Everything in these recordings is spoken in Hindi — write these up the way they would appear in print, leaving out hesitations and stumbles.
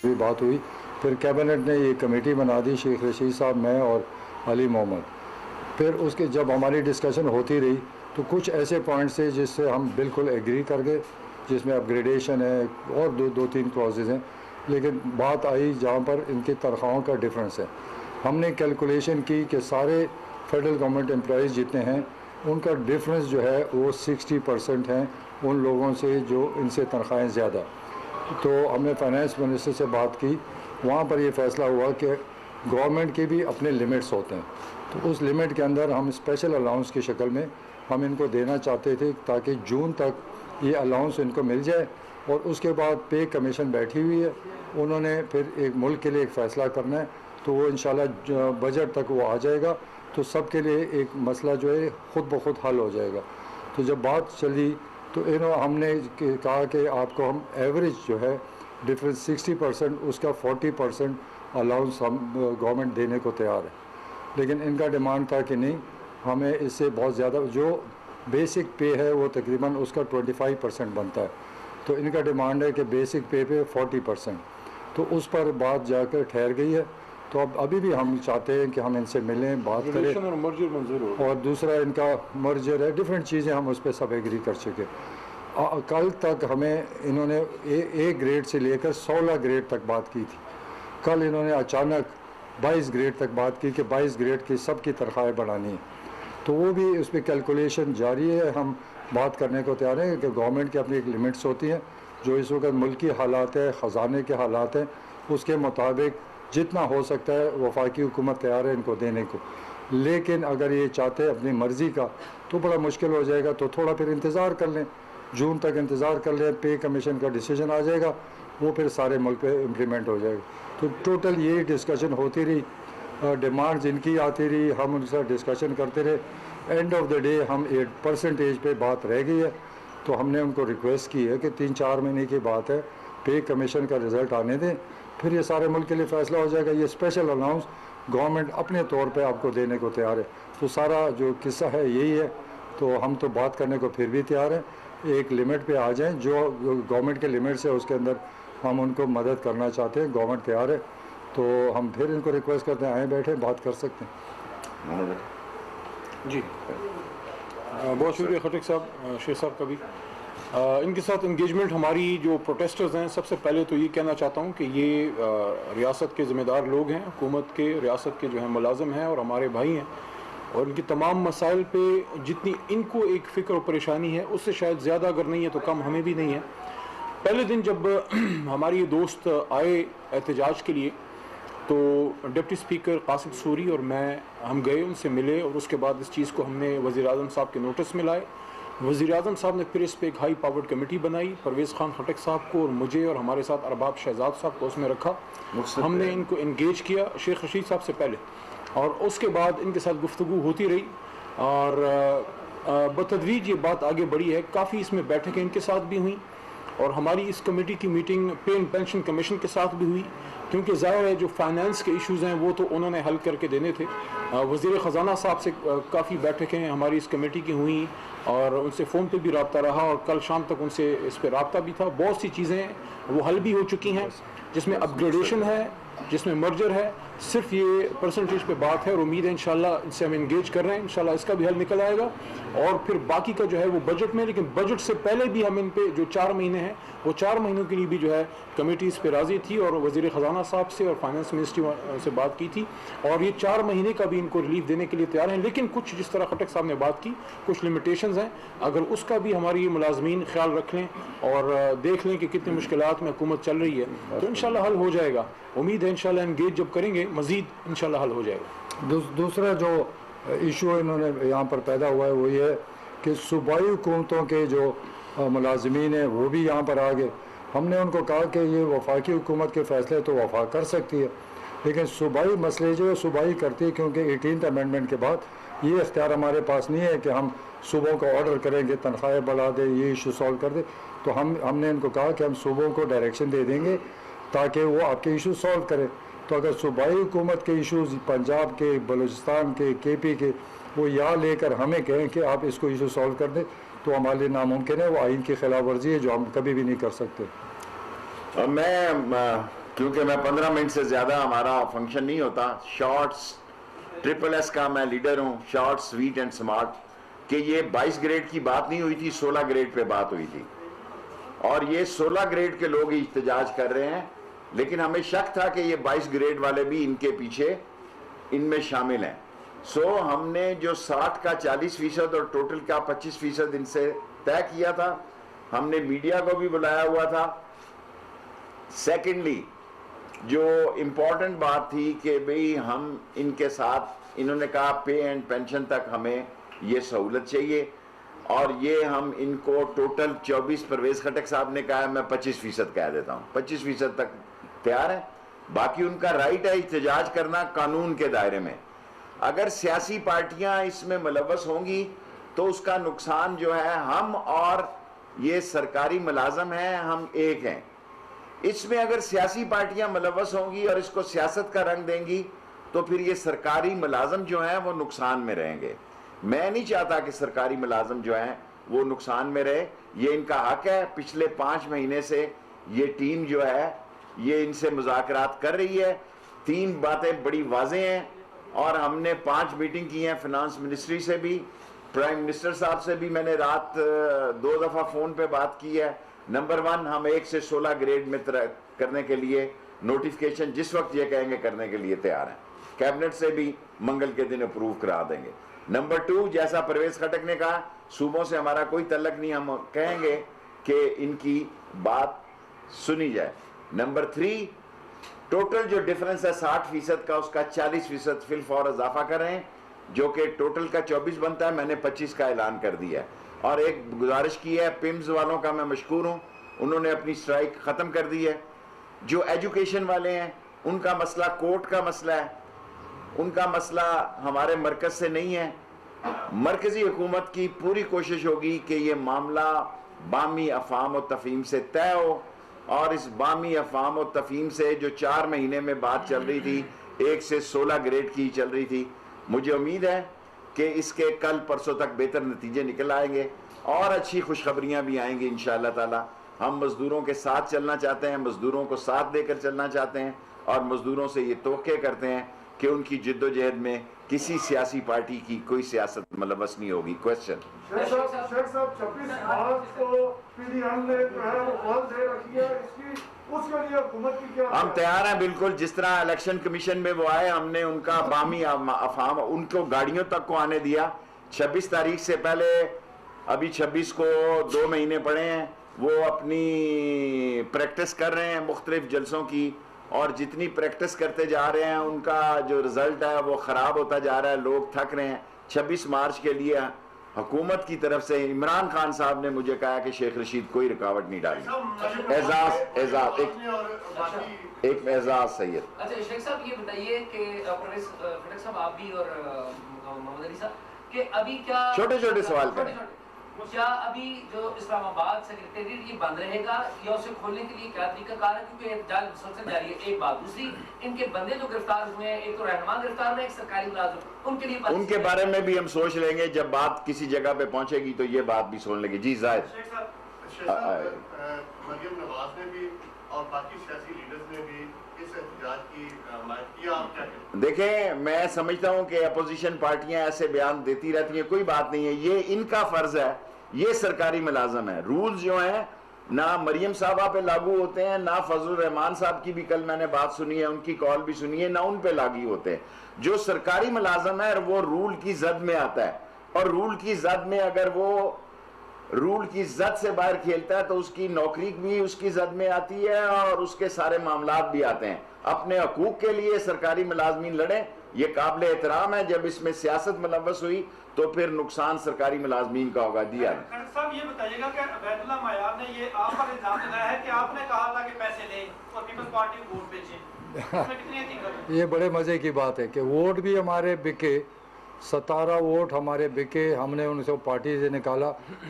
भी बात हुई, फिर कैबिनेट ने ये कमेटी बना दी, शेख रशीद साहब, मैं और अली मोहम्मद। फिर उसके जब हमारी डिस्कशन होती रही तो कुछ ऐसे पॉइंट्स थे जिससे हम बिल्कुल एग्री कर गए, जिसमें अपग्रेडेशन है और दो तीन क्लॉजेज़ हैं। लेकिन बात आई जहाँ पर इनकी तनख्वाहों का डिफरेंस है। हमने कैलकुलेशन की कि सारे फेडरल गवर्नमेंट एम्प्लॉइज़ जितने हैं उनका डिफरेंस जो है वो 60% हैं उन लोगों से जो इनसे तनख्वाहें ज़्यादा। तो हमने फाइनेंस मिनिस्टर से बात की, वहाँ पर ये फ़ैसला हुआ कि गवर्नमेंट के भी अपने लिमिट्स होते हैं, तो उस लिमिट के अंदर हम स्पेशल अलाउंस की शक्ल में हम इनको देना चाहते थे ताकि जून तक ये अलाउंस इनको मिल जाए। और उसके बाद पे कमीशन बैठी हुई है, उन्होंने फिर एक मुल्क के लिए एक फ़ैसला करना है, तो वो इंशाल्लाह बजट तक वो आ जाएगा, तो सब के लिए एक मसला जो है ख़ुद ब खुद हल हो जाएगा। तो जब बात चली तो हमने कहा कि आपको हम एवरेज जो है डिफरेंस 60% उसका 40% अलाउंस हम गवर्नमेंट देने को तैयार है। लेकिन इनका डिमांड था कि नहीं, हमें इससे बहुत ज़्यादा, जो बेसिक पे है वो तकरीबन उसका 25% बनता है, तो इनका डिमांड है कि बेसिक पे 40%। तो उस पर बात जाकर ठहर गई है। तो अब अभी भी हम चाहते हैं कि हम इनसे मिलें, बात करें, और दूसरा इनका मर्जर है, डिफरेंट चीज़ें हम उस पर सब एग्री कर चुके। कल तक हमें इन्होंने ए ग्रेड से लेकर 16 ग्रेड तक बात की थी। कल इन्होंने अचानक 22 ग्रेड तक बात की कि 22 ग्रेड की सब की तनख्वाहें बढ़ानी है, तो वो भी उस पर कैलकुलेशन जारी है। हम बात करने को तैयार हैं कि गवर्नमेंट की अपनी एक लिमिट्स होती हैं, जो इस वक्त मुल्की हालात है, ख़जाने के हालात हैं, उसके मुताबिक जितना हो सकता है वफाकी हुकूमत तैयार है इनको देने को। लेकिन अगर ये चाहते हैं अपनी मर्ज़ी का तो बड़ा मुश्किल हो जाएगा, तो थोड़ा फिर इंतज़ार कर लें, जून तक इंतज़ार कर लें, पे कमीशन का डिसीजन आ जाएगा, वो फिर सारे मुल्क पे इम्प्लीमेंट हो जाएगा। तो टोटल ये डिस्कशन होती रही, डिमांड्स इनकी आती रही, हम उनसे डिस्कशन करते रहे। एंड ऑफ द डे हम 8% पे बात रह गई है, तो हमने उनको रिक्वेस्ट की है कि 3-4 महीने की बात है, पे कमीशन का रिज़ल्ट आने दें, फिर ये सारे मुल्क के लिए फ़ैसला हो जाएगा। ये स्पेशल अलाउंस गवर्नमेंट अपने तौर पे आपको देने को तैयार है। तो सारा जो किस्सा है यही है। तो हम तो बात करने को फिर भी तैयार हैं, एक लिमिट पे आ जाएं, जो गवर्नमेंट के लिमिट्स है उसके अंदर हम उनको मदद करना चाहते हैं, गवर्नमेंट तैयार है। तो हम फिर इनको रिक्वेस्ट करते हैं, आए बैठे बात कर सकते हैं। जी बहुत शुक्रिया खटक साहब, शेख साहब का भी। इनके साथ इंगेजमेंट हमारी जो प्रोटेस्टर्स हैं, सबसे पहले तो ये कहना चाहता हूँ कि ये रियासत के ज़िम्मेदार लोग हैं, हुकूमत के, रियासत के जो हैं मुलाजिम हैं और हमारे भाई हैं, और इनकी तमाम मसाइल पे जितनी इनको एक फ़िक्र और परेशानी है उससे शायद ज़्यादा अगर नहीं है तो कम हमें भी नहीं है। पहले दिन जब हमारे ये दोस्त आए एहतजाज के लिए, तो डिप्टी स्पीकर कासिम सूरी और मैं हम गए, उनसे मिले, और उसके बाद इस चीज़ को हमने वज़ीर-ए-आज़म साहब के नोटिस में लाए। वज़ीर-ए-आज़म साहब ने फिर इस पर एक हाई पावर्ड कमेटी बनाई, परवेज़ खान खटक साहब को और मुझे और हमारे साथ अरबाब शहजाद साहब को उसमें रखा। हमने इनको इंगेज किया शेख रशीद साहब से पहले, और उसके बाद इनके साथ गुफ्तगू होती रही, और बतदरीज ये बात आगे बढ़ी है। काफ़ी इसमें बैठकें इनके साथ भी हुई, और हमारी इस कमेटी की मीटिंग पे एंड पेंशन कमीशन के साथ भी हुई, क्योंकि ज़ाहिर है जो फाइनेंस के इश्यूज़ हैं वो तो उन्होंने हल करके देने थे। वज़ीर ख़जाना साहब से काफ़ी बैठकें हमारी इस कमेटी की हुई, और उनसे फ़ोन पे भी रब्ता रहा, और कल शाम तक उनसे इस पर रब्ता भी था। बहुत सी चीज़ें वो हल भी हो चुकी हैं, जिसमें अपग्रेडेशन है, जिसमें मर्जर है, सिर्फ ये परसेंटेज पे बात है, और उम्मीद है इंशाल्लाह इनसे हम इंगेज कर रहे हैं, इंशाल्लाह इसका भी हल निकल आएगा। और फिर बाकी का जो है वो बजट में, लेकिन बजट से पहले भी हम इन पे जो 4 महीने हैं वो 4 महीनों के लिए भी जो है कमेटी इस पर राज़ी थी, और वज़ीर ख़जाना साहब से और फाइनेंस मिनिस्ट्री से बात की थी, और ये 4 महीने का भी इनको रिलीफ देने के लिए तैयार हैं। लेकिन कुछ, जिस तरह खटक साहब ने बात की, कुछ लिमिटेशंस हैं, अगर उसका भी हमारी मुलाजमीन ख्याल रख लें और देख लें कि कितनी मुश्किलात में हुकूमत चल रही है, तो इंशाल्लाह हल हो जाएगा। उम्मीद है इंशाल्लाह इंगेज जब करेंगे मज़ीद इंशाल्लाह हल हो जाएगा। दूसरा जो इशू इन्होंने यहाँ पर पैदा हुआ है वो ये है कि सूबाई हुकूमतों के जो मुलाजमीन हैं वो भी यहाँ पर आ गए। हमने उनको कहा कि ये वफाकी हुकूमत के फ़ैसले तो वफा कर सकती है, लेकिन सूबाई मसले जो है सूबाई करती है, क्योंकि 18th अमेंडमेंट के बाद ये इख्तियार हमारे पास नहीं है कि हम सूबों को ऑर्डर करेंगे तनख्वाहें बढ़ा दे, ये इशू सॉल्व कर दे। तो हमने इनको कहा कि हम सूबों को डायरेक्शन दे देंगे ताकि वो आपके इशू सॉल्व करें। तो अगर सूबाई हुकूमत के इशूज़ पंजाब के, बलूचिस्तान के, KP के, वो यहाँ लेकर हमें कहें कि आप इसको इशू सॉल्व कर दें, तो हमारे लिए नामुमकिन है, वो आइन की खिलाफ वर्जी है जो हम कभी भी नहीं कर सकते। मैं क्योंकि मैं 15 मिनट से ज़्यादा हमारा फंक्शन नहीं होता। शॉर्ट्स SSS का मैं लीडर हूँ, शॉर्ट स्वीट एंड स्मार्ट, कि ये 22 ग्रेड की बात नहीं हुई थी, 16 ग्रेड पे बात हुई थी और ये 16 ग्रेड के लोग ही इhtजाज कर रहे हैं। लेकिन हमें शक था कि ये 22 ग्रेड वाले भी इनके पीछे इनमें शामिल हैं। सो हमने जो 60 का 40% और टोटल का 25% इनसे तय किया था। हमने मीडिया को भी बुलाया हुआ था। सेकेंडली जो इम्पोर्टेंट बात थी कि भाई हम इनके साथ, इन्होंने कहा पे एंड पेंशन तक हमें ये सहूलत चाहिए और ये हम इनको टोटल 24, परवेज खटक साहब ने कहा मैं 25% कह देता हूँ, 25% तक तैयार है। बाकी उनका राइट है इhtजाज करना कानून के दायरे में। अगर सियासी पार्टियां इसमें मुलव्वस होंगी तो उसका नुकसान जो है, हम और ये सरकारी मुलाजम हैं, हम एक हैं। इसमें अगर सियासी पार्टियां मुलव्वस होंगी और इसको सियासत का रंग देंगी तो फिर ये सरकारी मुलाजम जो हैं वो नुकसान में रहेंगे। मैं नहीं चाहता कि सरकारी मुलाजम जो हैं वो नुकसान में रहे। ये इनका हक है। पिछले 5 महीने से ये टीम जो है ये इनसे मुज़ाकरात कर रही है। 3 बातें बड़ी वाज़ेह हैं और हमने 5 मीटिंग की हैं फिनांस मिनिस्ट्री से भी, प्राइम मिनिस्टर साहब से भी मैंने रात 2 दफ़ा फ़ोन पे बात की है। नंबर 1, हम 1 से 16 ग्रेड में करने के लिए नोटिफिकेशन जिस वक्त ये कहेंगे करने के लिए तैयार हैं। कैबिनेट से भी मंगल के दिन अप्रूव करा देंगे। नंबर 2, जैसा परवेज खटक ने कहा, सूबों से हमारा कोई तल्लक नहीं, हम कहेंगे कि इनकी बात सुनी जाए। नंबर 3, टोटल जो डिफरेंस है 60% का, उसका 40% फिल फॉर इजाफा करें, जो कि टोटल का 24 बनता है। मैंने 25 का ऐलान कर दिया है। और एक गुजारिश की है, पिम्स वालों का मैं मशकूर हूँ, उन्होंने अपनी स्ट्राइक ख़त्म कर दी है। जो एजुकेशन वाले हैं उनका मसला कोर्ट का मसला है, उनका मसला हमारे मरकज़ से नहीं है। मरकज़ी हुकूमत की पूरी कोशिश होगी कि ये मामला बामी अफ़ाम और तफ़हीम से तय हो और इस बामी अफ़ाम और तफ़हीम से जो 4 महीने में बात चल रही थी, 1 से 16 ग्रेड की चल रही थी, मुझे उम्मीद है कि इसके कल परसों तक बेहतर नतीजे निकल आएंगे और अच्छी खुशखबरियाँ भी आएंगी इंशाअल्लाह ताला। हम मज़दूरों के साथ चलना चाहते हैं, मज़दूरों को साथ देकर चलना चाहते हैं और मज़दूरों से ये तोक़े करते हैं कि उनकी जिद्दोजहद में किसी सियासी पार्टी की कोई सियासत मुलव्वस नहीं होगी। क्वेश्चन शेख साहब 26 मार्च को पीडीएम ने जो है वो कॉल दे रखी है, इसकी उसके लिए हुकूमत की क्या? हम तैयार हैं बिल्कुल। जिस तरह इलेक्शन कमीशन में वो आए, हमने उनका बामी अफाम उनको गाड़ियों तक को आने दिया। 26 तारीख से पहले, अभी 26 को 2 महीने पड़े हैं, वो अपनी प्रैक्टिस कर रहे हैं मुख्तलिफ जलसों की और जितनी प्रैक्टिस करते जा रहे हैं उनका जो रिजल्ट है वो ख़राब होता जा रहा है, लोग थक रहे हैं। 26 मार्च के लिए हुकूमत की तरफ से इमरान खान साहब ने मुझे कहा कि शेख रशीद कोई रुकावट नहीं डाली। एजाज एक एजाज सैयद। अच्छा शेख साहब ये बताइए कि परवेज खटक साहब, आप भी और मोहम्मद अली साहब, कि अभी क्या छोटे सवाल करें। क्या अभी जो इस्लामाबाद सेक्रेटेरिएट ये बंद रहेगा या उसे खोलने के लिए क्या तरीकाकार है? क्योंकि मुसलसल जारी है। एक बात, दूसरी, इनके बंदे जो गिरफ्तार हुए हैं, एक तो रहनुमा गिरफ्तार हुए, एक सरकारी मुलाजिम, उनके लिए उनके बारे में भी हम सोच लेंगे। जब बात किसी जगह पे पहुंचेगी तो ये बात भी सुन लेंगे। जी जाहिर। मरियम नवाज ने भी और बाकी सियासी लीडर्स ने भी इस एहतजाज की हिमायत की, आप क्या कहते हैं? देखें, मैं समझता हूं कि अपोजिशन पार्टियां ऐसे बयान देती रहती हैं, कोई बात नहीं है, ये इनका फर्ज है, ये सरकारी मुलाजम है। रूल्स जो हैं ना मरियम साहबा पे लागू होते हैं, ना फजल रहमान साहब की भी कल मैंने बात सुनी है, उनकी कॉल भी सुनी है, ना उन पे लागू होते हैं। जो सरकारी मुलाजम है वो रूल की जद में आता है और रूल की जद में अगर वो रूल की जद से बाहर खेलता है तो उसकी नौकरी भी उसकी जद में आती है और उसके सारे मामलात भी आते हैं। अपने हकूक के लिए सरकारी मुलाजमीन लड़े, ये काबिल एहतराम है। जब इसमें सियासत मुलव्वस हुई तो फिर नुकसान सरकारी मुलाजमीन का होगा। दिया साहब ये बताइएगा कि अबैदुल्लाह मायार ने ये आप पर इल्जाम लगाया है कि आपने कहा था कि पैसे लें और पीपल्स पार्टी को वोट बेचें, इसमें कितनी हकीकत है? ये बड़े मज़े की बात है कि वोट भी हमारे बिके, 17 वोट हमारे बिके, हमने उनको पार्टी से निकाला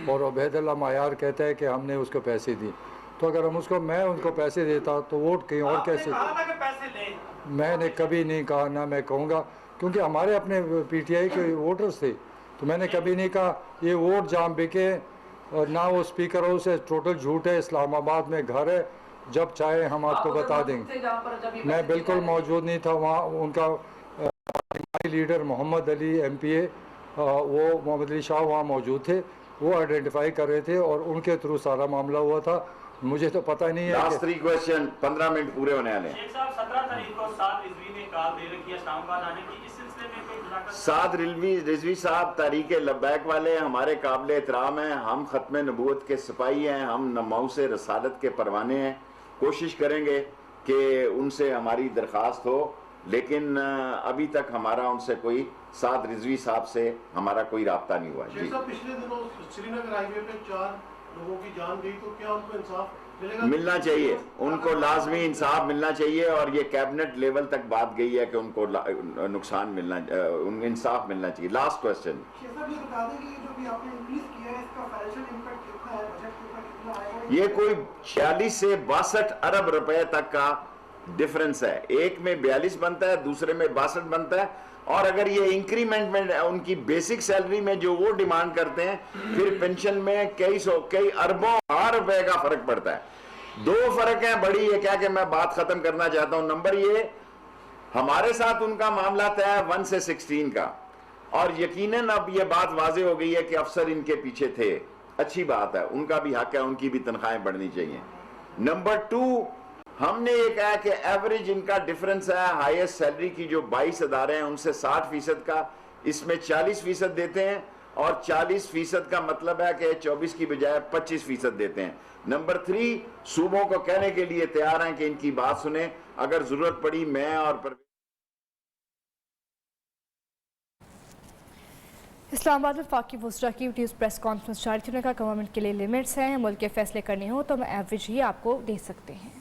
और अबैदुल्लाह मायार कहता है कि हमने उसको पैसे दिए। तो अगर हम उसको मैं उनको पैसे देता तो वोट कहीं और कैसे? कहा था कि पैसे लें, मैंने कभी नहीं कहा, ना मैं कहूँगा, क्योंकि हमारे अपने पीटीआई के वोटर्स थे, तो मैंने कभी नहीं कहा ये वोट जहाँ बिके और ना वो स्पीकर हाउस है, टोटल झूठ है। इस्लामाबाद में घर है जब चाहे हम आपको बता देंगे। मैं बिल्कुल मौजूद नहीं था वहाँ, उनका लीडर मोहम्मद अली MPA वो मोहम्मद अली शाह वहाँ मौजूद थे, वो आइडेंटिफाई कर रहे थे और उनके थ्रू सारा मामला हुआ था। मुझे तो पता नहीं है। लास्ट 3 क्वेश्चन, 15 मिनट पूरे होने वाले हैं। शेख साहब 17 तारीख को 7 रिजवी ने कॉल दे रखी है इस्लामाबाद आने की, इस सिलसिले में कोई मुलाकात? साद रिजवी साहब तारीख लब्बैक वाले हमारे काबिल एहतराम हैं, हम ख़त्म नबूवत के सिपाही हैं, हम नमाउ से रसालत के परवाने हैं। कोशिश करेंगे कि उनसे हमारी दरख्वास्त हो, लेकिन अभी तक हमारा उनसे कोई साद रिजवी साहब से हमारा कोई राब्ता नहीं हुआ। जी पिछले दिनों श्रीनगर हाईवे पे 4 लोगों की जान गई, तो क्या उनको इंसाफ मिलेगा? मिलना चाहिए, उनको लाजमी इंसाफ मिलना चाहिए और ये कैबिनेट लेवल तक बात गई है कि उनको नुकसान मिलना, इंसाफ मिलना चाहिए। लास्ट क्वेश्चन, ये बता दें कि जो भी आपने इंक्रीज किया है इसका फाइनेंशियल इंपैक्ट कितना है, बजट के ऊपर कितना आएगा? ये कोई 46 से 62 अरब रुपए तक का डिफरेंस है। एक में 42 बनता है, दूसरे में 62 बनता है। और अगर ये इंक्रीमेंट में उनकी बेसिक सैलरी में जो वो डिमांड करते हैं, फिर पेंशन में कई अरबों रुपए का फर्क पड़ता है। 2 फर्क है बड़ी, ये क्या कि मैं बात खत्म करना चाहता हूं। नंबर ये, हमारे साथ उनका मामला तय है 1 से 16 का, और यकीनन अब ये बात वाजे हो गई है कि अफसर इनके पीछे थे। अच्छी बात है, उनका भी हक है, उनकी भी तनख्वाहें बढ़नी चाहिए। नंबर 2, हमने ये कहा कि एवरेज इनका डिफरेंस है, हाईएस्ट सैलरी की जो 22 अदारे हैं उनसे 60% का, इसमें 40% देते हैं, और 40% का मतलब है कि 24 की बजाय 25% देते हैं। नंबर 3, सूबों को कहने के लिए तैयार हैं कि इनकी बात सुने, अगर जरूरत पड़ी मैं और इस्लामाबाद में फाकी वज़रा की न्यूज़ प्रेस कॉन्फ्रेंस जारी थी। उन्होंने कहा गवर्नमेंट के लिए लिमिट्स हैं, मुल्क के फैसले करने हो तो हम एवरेज ही आपको दे सकते हैं।